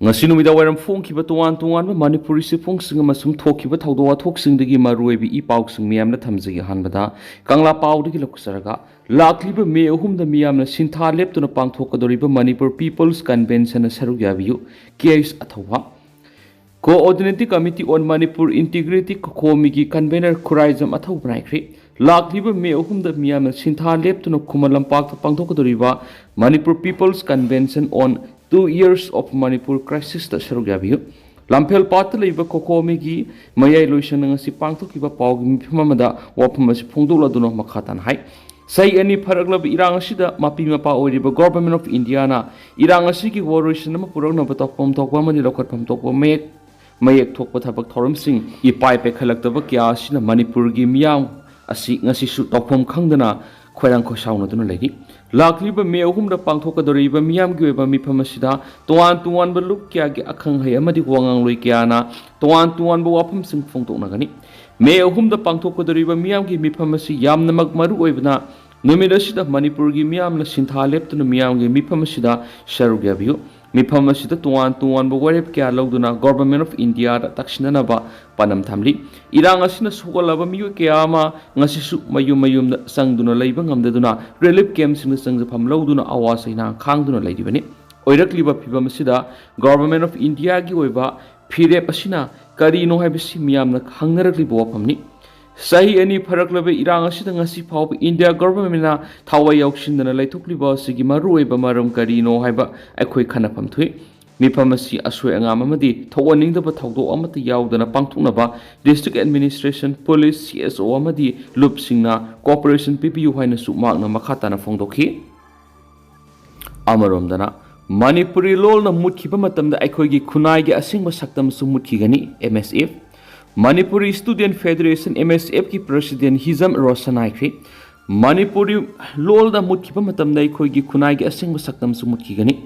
ngasi numida wairam phongkhiba tuan tuan ba Manipuri si phongsing amasung thokhiba thawdo wathoksing dagi maruibi I pausing miyamna thamjagi hanbada kangla pawdagi lakusaraga lakliba me ahumda miyamna sintha leptuna pangthokadoriba Manipur People's Convention saru yabiyu case athawa Coordinating Committee on Manipur Integrity Komigi Convener Khuraijam athau braikri lakliba me ahumda miyamna sintha leptuna kumalampak pangthokadoriba Manipur People's Convention on 2 years of Manipur crisis ta sarugabiyu Lampel pat leiba kokomi gi mayai loisan ngasi pangthokiba pawgi mifamada waphamasi phongdoladuna makhatan hai sai ani pharaglab irang asida mapi mapa oiriba government of India na irang asigi waroisan ma puragna ba tokpom tokwa mani lokhatpam tokwa mayek thokpa thabak thoram sing ipai pe khalaktaba kya asina Manipur gi miyang asi ngasi su tokpom khangdana khoirang kho sauna duna legi lakliba me ahumda pangthokadoriba miyam gi weba miphamasida tuan baluk kya gi akhang hai amadi wangang loi kya na tuan ba wafam sing phongtoknagani me ahumda pangthokadoriba miyam gi miphamasi yamnamak maru oibna numidasida Manipur gi miyamna sintha leptuna miyam gi miphamasida sharugabiyu miphamasida tuan ba warep kya logduna government of India da taksinana ba panam thamli irang asina sugalaba miyo kya ma ngasisu mayum da sangduna leiba ngamdaduna relief camp sing sangja pham logduna awasaina khangduna leidibani oirakliba phibamasida government of India gi oiba phirep asina karino haibisi miyamna khangnarakliba wapamni sahi ani pharaklaba irang asida ngasi phau India government na thawai yaukshindana laithokliba sigi maru oiba maram karino haiba akhoi khanapam thui miphamasi asoi angam amadi thowaningdaba thawdo amata yaudana pangthoknaba district administration police CSO amadi lupsingna cooperation PPU haina su makna makhatana phongdokhi amaromdana Manipuri lol na mutkhiba matamda aikhoigi khunai gi asingba saktam su mutkigani MSF Manipuri Student Federation MSF ki President Hizam Rosanai Manipuri lol da mutkhiba matamda aikhoigi khunai gi asingba saktam su mutkigani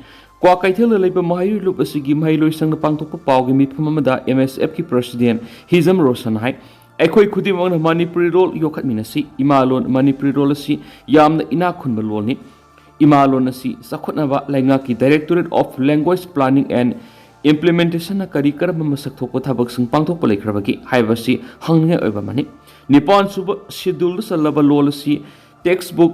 Kwa kaithel leiba mahai lup asigi mahai loi sang pangthokpa pawgi mifham amada MSF ki President Hizam Rosanai aikhoi khudimangna Manipuri lol yokhatminasi imalon Manipuri lol asi yamna ina khunba lolni imalon asi sakhotnaba lainga ki Directorate of Language Planning and Implementation na kari karama masak thokpa thabak sing pangthokpa leikrabagi haibasi hangnge oiba mani Nippon suba schedule salaba lol asi textbook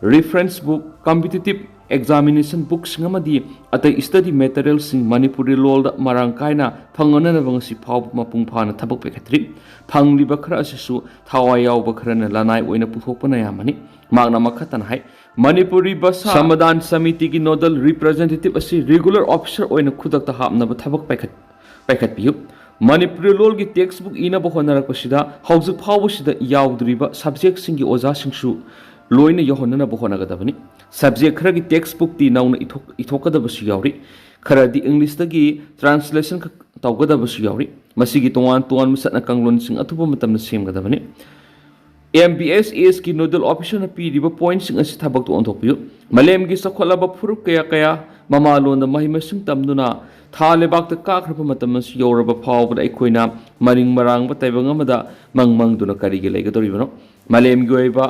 reference book competitive examination books ngamadi atai study materials sing Manipuri lol da marang kaina phangana na bangsi phau mapung phana thabak pekhatri phangliba khara asisu thawai yaw bakhrana lanai oina puthokpa na yamani magna makhatan hai Manipuri Basa Samadan Samiti ki nodal representative asi regular officer oina khudakta hapnaba thabak pekhat piyu Manipuri lol gi textbook ina ba honarak pasida haujuk phawsida yawdriba subject singi oja singsu loina yohonna ba honagadabani subject khara gi textbook ti nauna ithokadabasu yawri khara di English da gi translation tawgadabasu yawri masigi tuan masatna kanglon sing athuba matamna semgadabani MBSS ki nodal officer na piriba points sing asi thabak to onthokpiyu malem gi sakholaba furup kaya mamalon da mahimasing tamduna thalebak ta kakrapa matamas yoraba phawba aikoina maring marang ba taibang amada mangmang duna kari gi leigadoribano malem gi oiba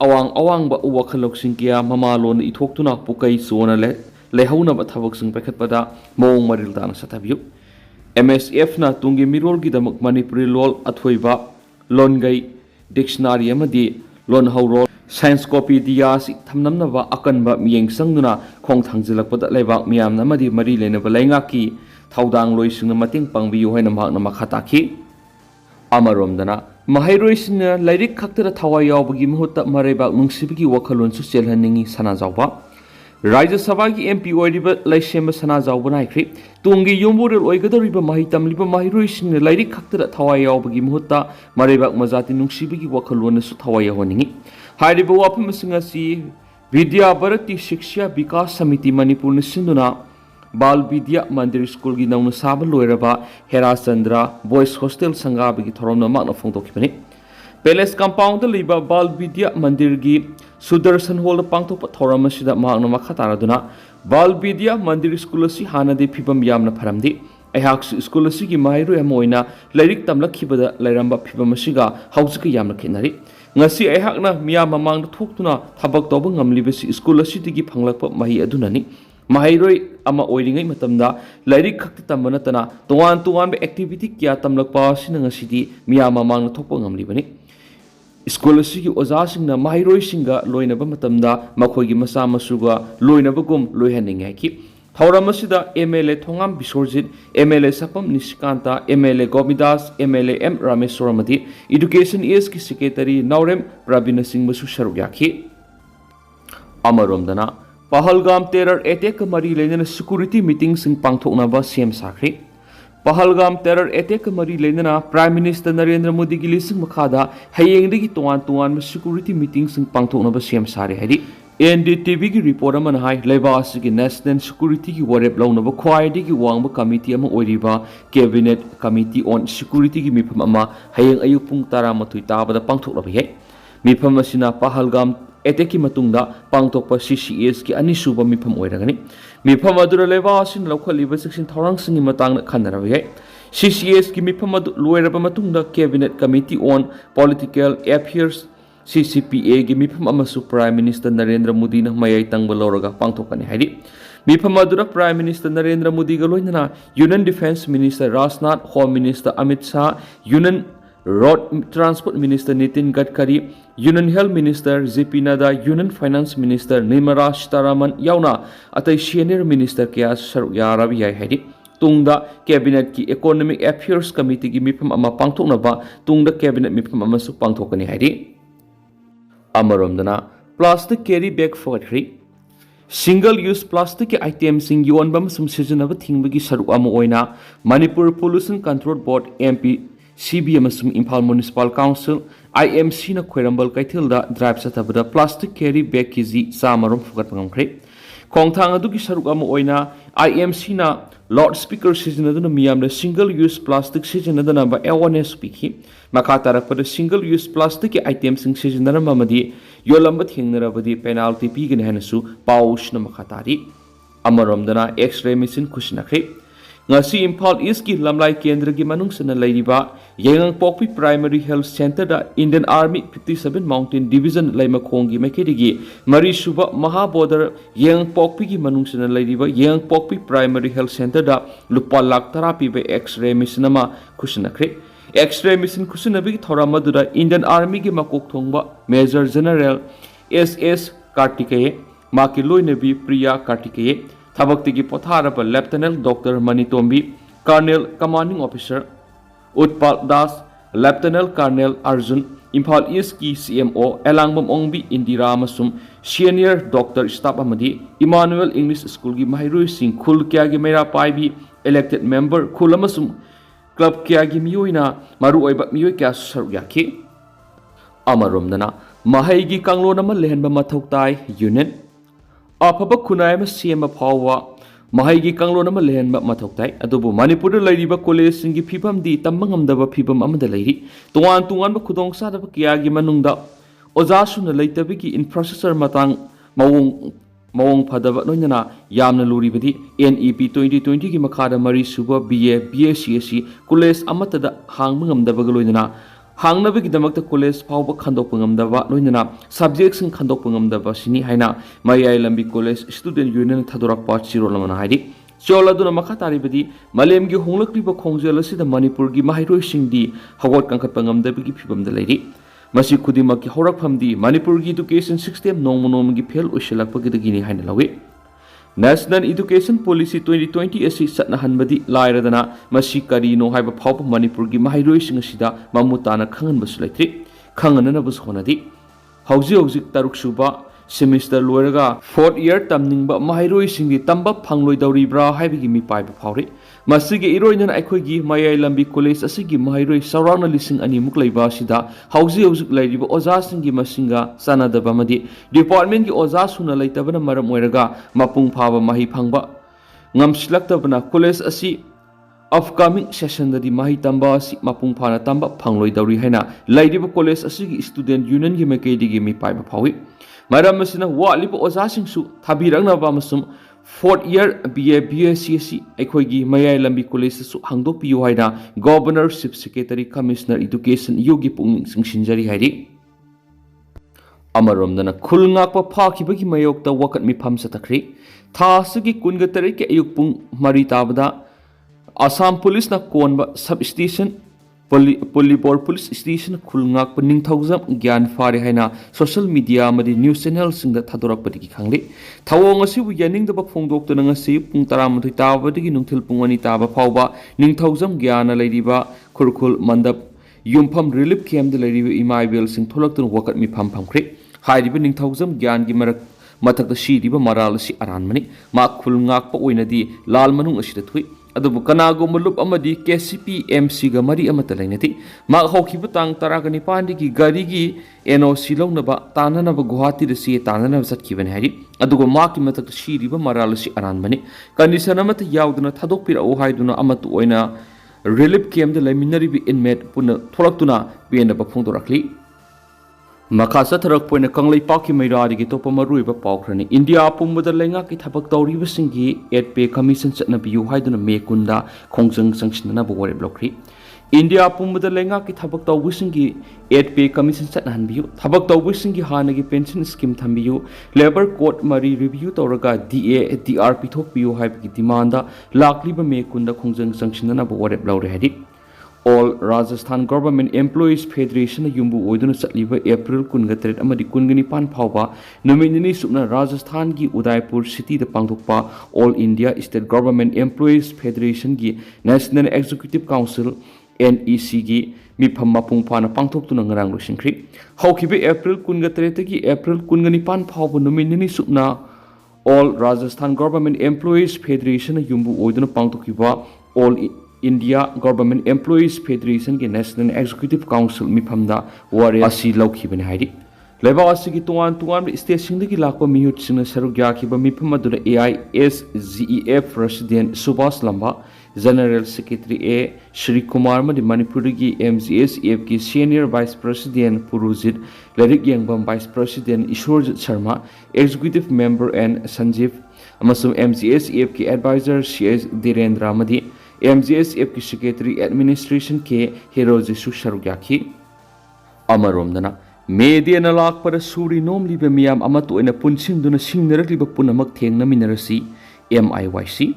awang ba uwakhalok sing kya mamalon ithoktuna pukai sona lehauna ba thabak sing pakhatpada mong maril dana sathabiyu MSF na tungi mirol gi damak Manipuri lol athoiba longai dictionary amadi lon hauro science copy diasi thamnamnaba akanba miyeng sangduna khong thangjilakpada leibak miyamna amadi mari lenaba laingaki thaudang loisingna mating pangbiyu haina makna makhataki amaromdana mahairoi lairik khaktara thawai yawbagi muhutta mareibak nungsibigi wakhalon su chelhaningi sana jawba Rajya Sabha ki MP oiriba laisema sana jawba naikri tungi yomborel oigadoriba mahi tamliba mahiroi singna lairik khaktara thawai yawbagi muhutta mareibak majati nungsibigi wakhalon su thawai yahoningi hairiba wapam singasi Vidya Bharati Shiksha Vikas Samiti Manipur nisinduna Bal Vidya Mandir School gi nauna saba loiraba Hera Chandra Boys Hostel sangabagi thoromna makna phongtokibani Palace Compound liba Bal Vidya Mandir gi Sudarshan Hall pangthokpa thoram asida makna makhatanaduna Bal Vidya Mandir School asi hanade phibam yamna pharamdi aihak school asi gi mahiru amoina lairik tamlakhibada lairamba phibam asiga hausika yamna khenari ngasi aihakna miyam mamangda thoktuna thabak toba ngamlibasi school asi digi phanglakpa mahi adunani mahiroi ama oiringai matamda lairik khakti tamba natana tuan be activity kya tamlakpa sina ngasidi miyama mangna thokpa ngamlibani school asigi oza singna mahairoi singa loinaba matamda makhoigi masa masuga loinabagum loihaningai ki Thauramashida MLA Thongam Bisorjit, MLA Sapam Nishikanta, MLA Gomidas, MLA M Rameswaramati, Education ES ki Secretary Naurem Pravina Singh Basu Sharugyaki. Amaromdana, Pahalgam terror attack mari lenana security meeting sing pangthoknaba CM Sakri. Pahalgam terror attack mari lenana Prime Minister Narendra Modi gi lising makhada hayengdagi tuan security meeting sing pangthoknaba CM Sari hadi. NDTV की report अमन high लेबास की national security की वरेप लौनब ख्वाइदी की वांग committee अमा ओइरिबा cabinet committee on security की मिफम अमा हयेंग अयुक पुंग 13 ताबदा पांगथोकलब है मिफम असिना पहलगाम एटेक की मतुंगदा पांगथोकप CCS की अनिसुबा मिफम ओइरगनी मिफम अदुर लेबासिन लौखलिबा सेक्शन थौरांगसिंग मतांग खनरब है CCS की मिफम अदु लोइरबा मतुंगदा cabinet committee on political affairs CCPA की मिफम अमसु प्राइम मिनिस्टर नरेंद्र मोदी न मयाई तंगब लौरगा पांगथोकनी हाइदि मिफम अदुरा प्राइम मिनिस्टर नरेंद्र मोदी ग लोइनना union defence minister Rajnath home minister Amit Shah union road transport minister Nitin Gadkari union health minister JP Nadda union finance minister Nirmala Sitharaman याउना अतै सीनियर मिनिस्टर क्या सरुक याराबि याई हाइदि तुंगदा कैबिनेट की इकोनॉमिक अफेयर्स कमिटी की मिफम अमा पांगथोकनबा तुंगदा कैबिनेट मिफम अमसु पांगथोकनी हाइदि अमरमदना प्लास्टिक कैरी बैग फगटखरि सिंगल यूज प्लास्टिक के आइटम सिंग योनबम सम सिजनब थिंगबगी सरुक अमा ओइना Manipur pollution control board MP CB अमसुम इम्फाल म्युनिसिपल काउंसिल IMC न खोइरंबल कैथिलदा ड्राइव सतबदा प्लास्टिक कैरी बैग केजी सामरम फगटपंगमखरि खोंगथांग अदुगी सरुक अमा ओइना IMC ना लाउड स्पीकर सिजनदुना मियामदा सिंगल यूज प्लास्टिक सिजनदना बा अवेयरनेस पिखि मखा तारकपद सिंगल यूज प्लास्टिक के आइटम सिंग सिजनरममदि योलंब थिंगनरबदि पेनाल्टी पिगने हैनसु पाउशना मखा तारि अमरमदना एक्स-रे मशीन खुसिनखरि ngasi Imphal East ki lamlai kendra ki manungsana leiriba Yengangpokpi Primary Health Center da Indian Army 57 Mountain Division laimakhongi makedigi mari suba maha border Yengangpokpi ki manungsana leiriba Yengangpokpi Primary Health Center da lupa lakh therapy be X-ray machine ama khusinakre X-ray machine khusinabi thoramadura Indian Army ki makok thongba Major General SS Kartikeya maki loinabi Priya Kartikeya Thabakti ki potharaba Lieutenant Dr. Manitombi, Colonel Commanding Officer Utpal Das, Lieutenant Colonel Arjun, Imphal East ki CMO Elangbam Ongbi Indira amasum Senior Doctor Staff amadi Emmanuel English School ki Mahiroi Singh Khul kya gi mera paibi elected member Khul amasum club kya gi miyoina maru oiba miyoy kya saruyaki amaromdana mahai gi kanglon ama lehenba mathau tai union afaba khunai ma sema phawa mahai gi kanglon ama lehenba mathau tai adubu manipur lairiba college sing gi phibam di tambangamdaba phibam amada lairi tuan ba khudong sa da kya gi manungda oja suna leitabi gi infrastructure matang mawong phadaba noinana yamna luribadi NEP 2020 gi makhada mari suba BA BSc college amata da hangmangamdaba ga loinana हांगनबगी दमकता college फावबा खंदोकपा ngamdaba loinana subject sing खंदोकपा ngamdaba sini haina mayai lambi college student union thadorakpa chirolamana haidi choladuna makha taribadi malemgi honglakliba khongjel asida manipur gi mahairoi singdi hawat kangkhatpa ngamdabagi phibamda leiri masi khudimaki horakphamdi manipur gi education system nongmonomgi fail oisilakpa gidagini haina lawi National Education Policy 2020 asi satna hanbadi lairadana masi karino haiba phawpa manipur gi mahairoi sing asida mamutana khangan basu laitri khanganana bus honadi hauji taruk suba semester loiraga 4th year tamningba mahairoi singdi tamba phangloi dauribra haibigi mi paiba phawri masigi iroinan aikhoigi mayai lambi college asigi mahairoi saurana lising ani muklaiba sida hauji lairiba oja singi masinga sanadaba madi department gi oja suna laitabana maram oiraga mapung phaba mahi phangba ngamsilaktabana college asi upcoming session dadi mahi tamba asi mapung phana tamba phangloi dauri haina lairiba college asigi student union gi mekedi gi mi paiba phawi maram asina waliba oja singsu thabirangna ba masum 4th year BA BSc aikhoigi mayai lambi college su hangdokpiyu haina governor chief secretary commissioner education yogi pungning singsinjari hairi amaromdana khul ngakpa phakibagi mayokta wakat mi pham satakri थासगी कुनग तरीक के अयुक पुंग मरी ताबदा Assam police ना कोनबा sub station पोलीबोर police station खुलंगाक निंगथौजम ज्ञान फारे हैना social media मदी न्यूज चैनल सिंग थादोरकपदगी खांगले थवोंग असिबु यानिंगदब फोंदोक्तुना ngasi पुंग 13 ताबदगी नुंथिल पुंग 2 ताबा फावबा निंगथौजम ज्ञान लैरिबा खुरखुल मंडप युमफम रिलीफ कैम्प लैरिबा इमाइबेल सिंग थोलक्तुन वकत मिफम फमख्रे हाइरिबा निंगथौजम ज्ञान की मरक मथक सीरीब मराल से अरानमनी मा खुलंगाक ओइनदी लाल मनुंग असिदा थुई अदुबु कनागुम लुप अमदी केसीपी एमसी गा मरी अमत लैनती मा हौखिब तांग 19 की गाड़ी की एनओसी लौनबा ताननबा गुवाहाटी दसी ताननबा चटखिबने हारि अदुगो मा की मथक सीरीब मराल से अरानमनी कंडीशन अमत यावदना थादोकपिरओ हाइदुना अमत ओइना रिलीफ कैम्प लैमिनरिबि इनमेट पुन थोलक्तुना पेनबा फोंदोरखली मखा चथरकपोइना कंगलैपाक की मैरादगी तोप मरुइब पाउखरनी इंडिया पुंबद लैंगा की थबक तौरीबसिंगी 8 पे कमीशन चटनबियु हाइदुना मे कुंदा खोंगजंग संगसिनना बवरेब लौखरी इंडिया पुंबद लैंगा की थबक तौबसिंगी 8 पे कमीशन चटनहनबियु थबक तौबसिंगी हानगी पेंशन स्कीम थंबियु लेबर कोड मरी रिव्यू तौरगा डीए डीआर पिथोकबियु हाइबगी डिमांड लाक्लिब मे कुंदा खोंगजंग संगसिनना बवरेब लौरे हादि All Rajasthan Government Employees Federation Yumbu Oiduna Satliba April Kungatret Amadi Kungani Pauba Nominini Subna Rajasthan Gi Udaipur City the Pangtokpa All India State Government Employees Federation Gi National Executive Council NEC Gi Mipam Mapung Pana Pangtok to Nangarang Shinkri. Hawkibe April Kungatret Gi April Kungani Pauba Nominini Subna All Rajasthan Government Employees Federation Yumbu Oiduna Pangtokiba All India Government Employees Federation के National Executive Council मिफमदा वारे असी लौखिबने हाइरि लेबा असिगी तुआन state की लाखो मिहुत सिंह सरुक याखिबा मिफम अदुना AISGEF President Subhas Lamba General Secretary A Shri Kumar Madi Manipur की MGSEF की Senior Vice President Purujit Lerik Yangbam Vice President Ishwarjit Sharma Executive Member and Sanjeev अमसुम MGSEF की Advisor CS Dhirendra Madi MGSEF की Secretary Administration के Herojisu Sharugyaki Amaromdana Mediana Lak para Suri Nomli Bemiam Amatoina Punsinduna Sinaraki Punamak Naminarasi MIYC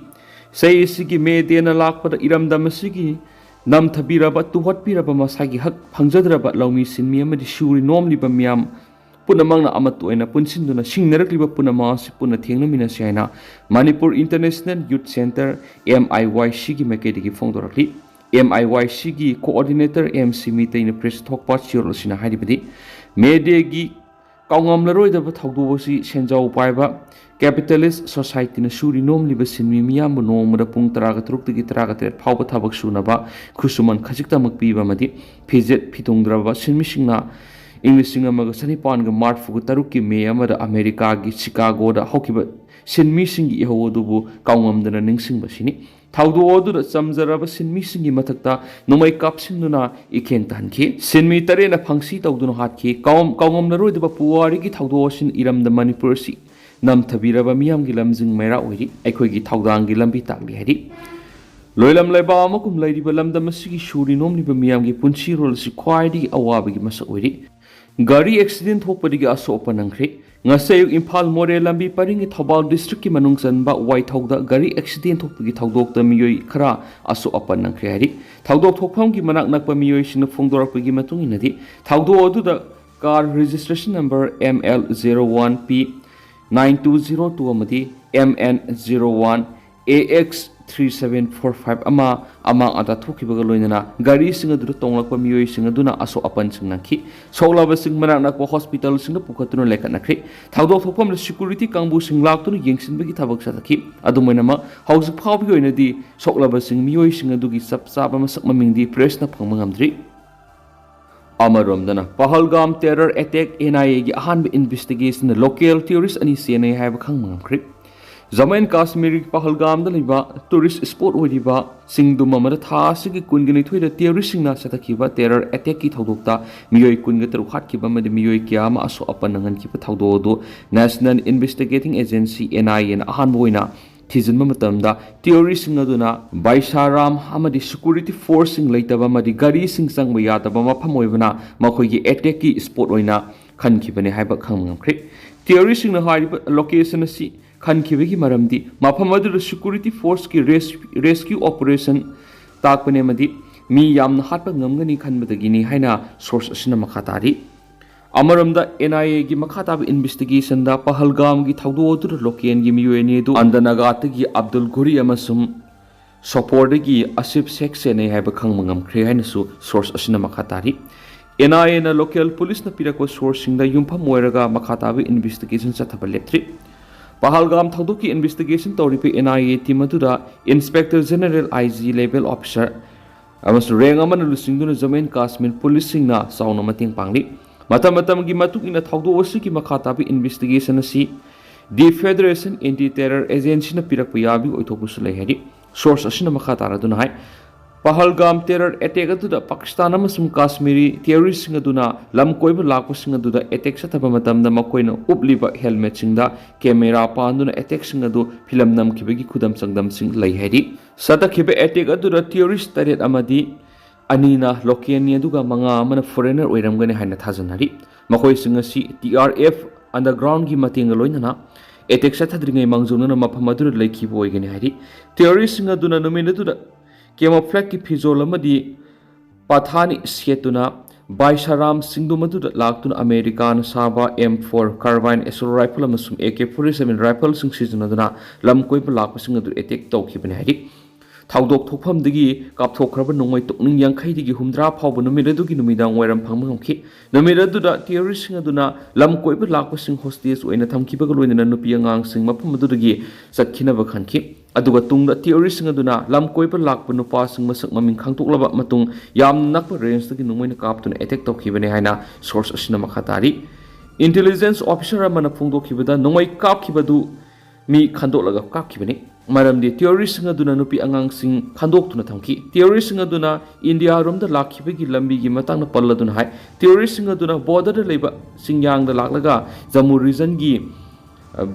Say Sigi Mediana Lak para Iram Damasigi Nam Tabiraba to what Piraba Masagi Hak Pangzadraba Lomi Sin Miamadi Suri Nomli Bemiam Punamang Amatoina Punsinduna Sinaraki Punamas Punatina Minasiana Manipur International Youth Center MIYC की मैकेडी की फोंदोरकली MIYC की coordinator MC मीते इन press थोकपा चिरोलसिना हारिबदी मेडे की कांगमलरोइदब थौदोबसी सेंजाव पाइबा capitalist society न सूरी नोमलिब सिनमी मियाम नोमद पुंग 13 की 13 फावब थबक सुनबा खुसुमन खजिकतमक पीबा मदि फिजेट फितोंद्रबा सिनमिसिंगना इंग्लिशिंग अमग सनिपान मार्च 3 की मे अमेरिका की शिकागो हौकिब सिनमीसिंग इहोदुबु कांगमदना निंगसिंगबसिनी थाउदोदुदा चमजरब सिनमीसिंग मथक्ता नुमै कापसिंदुना इखेन तहनखि सिनमी तरेना फंगसी तौदुना हातखि कांगमनरोइदबा पुवारी की थाउदोसिन इरमद मणिपुर सि नमथबीरब मियामगी लमजिंग मैरा ओइरि अखोइगी थाउदांगी लंबी ताकली हाइरि लोइलम लेबा अमकुम लैरिबा लमदम सिगी सूरी नोमलिबा मियामगी पुंसी रोल सि ख्वाइदि अवाबगी मसक ओइरि गाड़ी accident थोपदिगी असोप नंख्रे ngasayuk Imphal More lambi paringi Thobal district ki manung chanba waithauda gari accident thokpagi thaudok ta miyoi khara asu apan nangkhre hari thaudok thokpham ki manak nakpa miyoi sina phongdorakpagi matung inadi thaudo aduda car registration number ML01P 9202 amadi MN01 AX3745 ama ada thokibaga loinana gari singa du tonglakpa miyoi singa duna aso apan singnakhi soglaba sing manak nakpa hospital singa pukhatuna lekanakri thaudo thokpam security kangbu singlaktuna yengsinbagi thabak sathaki adumainama hausik phawbi oinadi soglaba sing miyoi singa dugi sapsaba masak mamingdi press na phangmangamdri Amaromdana Pahalgam terror attack NIA gi ahanba investigation local tourist ani CNA haiba khangmangamkri Zaman Kashmir Pahalgam da liba tourist spot oidiba singduma mada tha sigi kungani thoida terrorist singna satakiba terror attack ki thodokta miyoi kunga taru khatkiba made miyoi kyama aso apanangan ki thodo National Investigating Agency NIA na ahan boina thijinba matamda terrorist singna duna Baisaram amadi security force sing leitaba madi gari sing sangba yadaba mafam oibana makhoi gi attack ki spot oina khankibane haiba khangmamkhre terrorist singna hariba location asi खनखिबगी मरमदी मफम अदुदा security force की rescue operation ताकपने मदी मी यामना हाटपा ngamgani खनबदगिनी हाइना source असिना मखा तारी अमरमदा NIA की मखा ताब इन्वेस्टिगेशन दा पहलगाम की थौदोदुर लोकेन की मियोनी दु अंदनागात की अब्दुल घुरी अमसुम सोपोर की आसिफ शेख सेने है खंगमंगमख्रे हाइनसु सोर्स असिना मखा तारी NIA ना लोकल पुलिस ना पिरको सोर्स सिंग दा युमफम मोयरगा मखा ताब इन्वेस्टिगेशन चथब लेप्थ्री पहलगाम थौदो की इन्वेस्टिगेशन तौरिपे NIA टीम अदुदा inspector general IG level officer अमसु रेंग अमन लुसिंगदुना जमेन काश्मीर पुलिस सिंगना साउना मतेंग पांगली मतम की मतुकिना थौदो असुकी मखा ताब इन्वेस्टिगेशन असि the federation anti terror agency ना पिरक याबी ओइथोपुसु लेहरी सोर्स असिना मखा तारादुना हाय पहलगाम टेरर अटैक अदुदा पाकिस्तान अमसुम काश्मीरी टेररिस्ट सिंग अदुना लम कोइब लाकपा सिंग अदुदा अटैक सथब मतमदा मकोइना उपलिबा हेलमेट सिंगदा कैमरा पांदुना अटैक सिंग अदु फिल्म नमखिबगी खुदम संगदम सिंग लैहरी सतखिबे अटैक अदुदा टेररिस्ट तरेट अमदी अनीना लोकेनी अदुगा मंगा अमना फॉरेनर ओइरमगने हाइना थाजनरी मखोइ सिंग असि TRF अंडरग्राउंड की मतेंग लोइना अटैक सथद्रिङै मंगजुनना मफम अदुदा लैखिबो ओइगने हाइरी टेररिस्ट सिंग अदुना नमिन अदुदा केमोफ्लेग की फिजोल अमदी पाथानी सेतुना बाइसाराम सिंधुमदुदा लाक्तुना अमेरिकान साबा M4 कार्बाइन एसोल राइफल अमसुम AK-47 राइफल सिंग सिजनदुना लम कोइब लाक्पसिंग अदु अटैक तौखिबने हाइरी थौदोक थोकफमदगी कापथोखरब नोंमै तोकनिंग यांखैदगी हुमद्रा फावब नुमिदुगी नुमिदांग वैरम फंगमंगखि नुमिदुदा टेररिस्ट अदुना लम कोइब लाक्पसिंग होस्टेज ओइना थमखिबग लोइना नुपि अंगांगसिंग मफमदुदगी सखिनब खनखि अदुगा तुंगदा टेररिस्ट अदुना लम कोइब लाक्प नुपासिंग मसक ममिंग खांगतोकलब मतुंग याम नकप रेंजदगी नुमैना कापतुना अटैक तौखिबने हाइना सोर्स असिना मखातारी इंटेलिजेंस ऑफिसर अमना फोंदोखिबदा नुमै कापखिबदु मी खंदोलगा कापखिबने मरमदी टेररिस्ट अदुना नुपि अंगांगसिंग खंदोक्तुना थमखि टेररिस्ट अदुना इंडिया रोमदा लाखिबगी लंबी की मतंगना पल्लदुना हाय टेररिस्ट अदुना बॉर्डर लेबा सिंगयांगदा लाक्लगा जम्मू रीजन की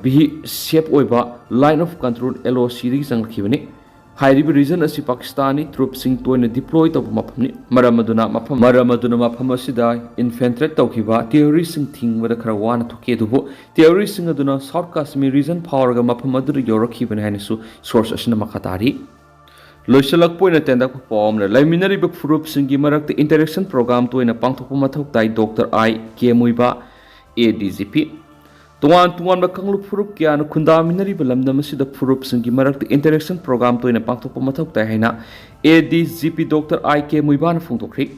भी सेफ ओइबा लाइन ऑफ कंट्रोल LOC दगी संगखिबने हाइरिबि रीजन असि पाकिस्तानी ट्रूप सिंग तोइना डिप्लॉय तब मफमनि मरमदुना मफम असिदा इन्फेंट्रेट तौखिबा टेररिस्ट सिंग थिंगबदा खरा वाना थोके दुबो टेररिस्ट सिंग अदुना साउथ कश्मीर रीजन फावरगा मफम अदुदा योरखिबने हाइनसु सोर्स असिना मखातारी लोइसलक पोइना तेंदाक पॉमना लाइमिनरिबा फुरुप सिंगी मरक्ता इंटरेक्शन प्रोग्राम तोइना पांगथोकपा मथौ ताइ doctor I K Muiba ADGP तुआन तुआन बकंगलु फुरुप क्यान खुंदामिनरी बलमदम असिदा फुरुप सिंगी मरक्ता इंटरेक्शन प्रोग्राम तोइना पांगथोकपा मथौ ताइ हाइना ADGP डॉक्टर I K मुइबान फोंदोखरि